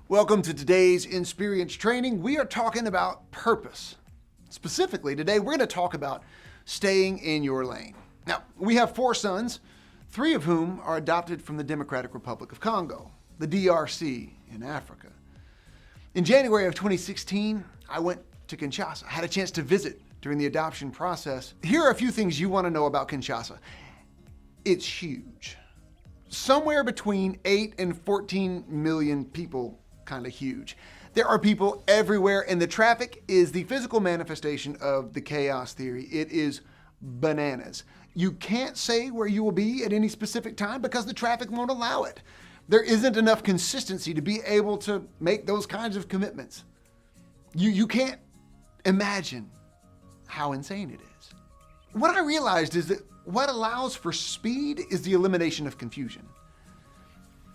Welcome to today's Insperience training. We are talking about purpose. Specifically, today we're going to talk about staying in your lane. Now, we have 4 sons, 3 of whom are adopted from the Democratic Republic of Congo, the DRC in Africa. In January of 2016, I went to Kinshasa. I had a chance to visit during the adoption process. Here are a few things you want to know about Kinshasa. It's huge. Somewhere between 8 and 14 million people, kind of huge. There are people everywhere, and the traffic is the physical manifestation of the chaos theory. It is bananas. You can't say where you will be at any specific time because the traffic won't allow it. There isn't enough consistency to be able to make those kinds of commitments. You can't imagine how insane it is. What I realized is that what allows for speed is the elimination of confusion.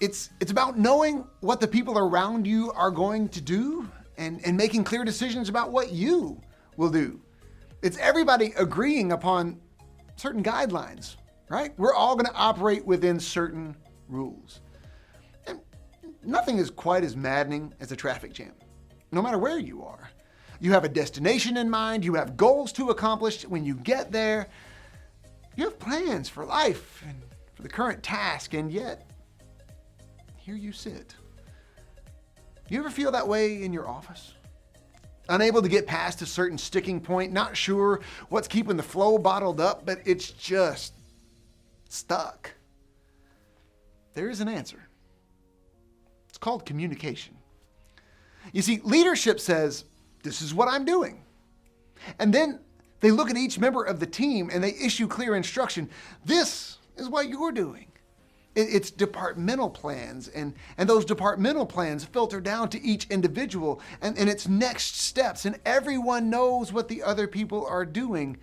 It's about knowing what the people around you are going to do and making clear decisions about what you will do. It's everybody agreeing upon certain guidelines, right? We're all going to operate within certain rules. And nothing is quite as maddening as a traffic jam, no matter where you are. You have a destination in mind, you have goals to accomplish. When you get there, you have plans for life and for the current task, and yet, here you sit. You ever feel that way in your office? Unable to get past a certain sticking point, not sure what's keeping the flow bottled up, but it's just stuck. There is an answer. It's called communication. You see, leadership says, this is what I'm doing. And then they look at each member of the team and they issue clear instruction. This is what you're doing. It's departmental plans, and those departmental plans filter down to each individual and its next steps, and everyone knows what the other people are doing.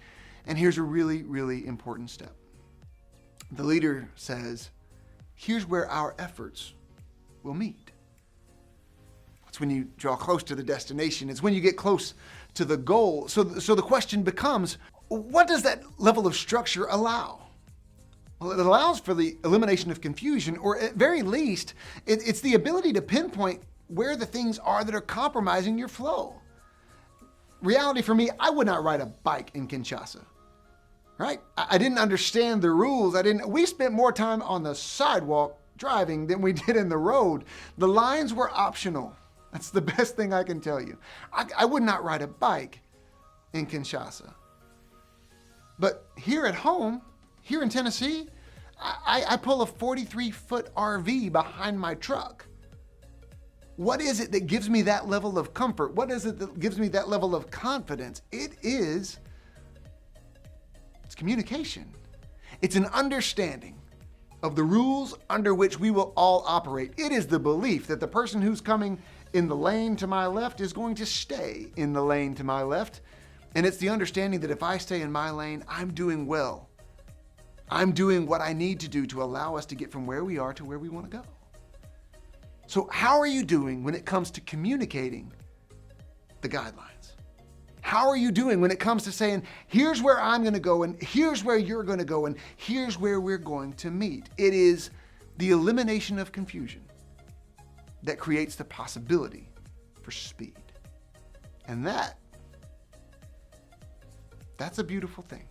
And here's a really, really important step. The leader says, here's where our efforts will meet. It's when you draw close to the destination. It's when you get close to the goal. So the question becomes, what does that level of structure allow? Well, it allows for the elimination of confusion, or at very least, it's the ability to pinpoint where the things are that are compromising your flow. Reality for me, I would not ride a bike in Kinshasa, right? I didn't understand the rules. We spent more time on the sidewalk driving than we did in the road. The lines were optional. That's the best thing I can tell you. I would not ride a bike in Kinshasa. But here at home, here in Tennessee, I pull a 43-foot RV behind my truck. What is it that gives me that level of comfort? What is it that gives me that level of confidence? It's communication. It's an understanding of the rules under which we will all operate. It is the belief that the person who's coming in the lane to my left is going to stay in the lane to my left. And it's the understanding that if I stay in my lane, I'm doing well. I'm doing what I need to do to allow us to get from where we are to where we want to go. So how are you doing when it comes to communicating the guidelines? How are you doing when it comes to saying, here's where I'm going to go, and here's where you're going to go, and here's where we're going to meet? It is the elimination of confusion that creates the possibility for speed. And that's a beautiful thing.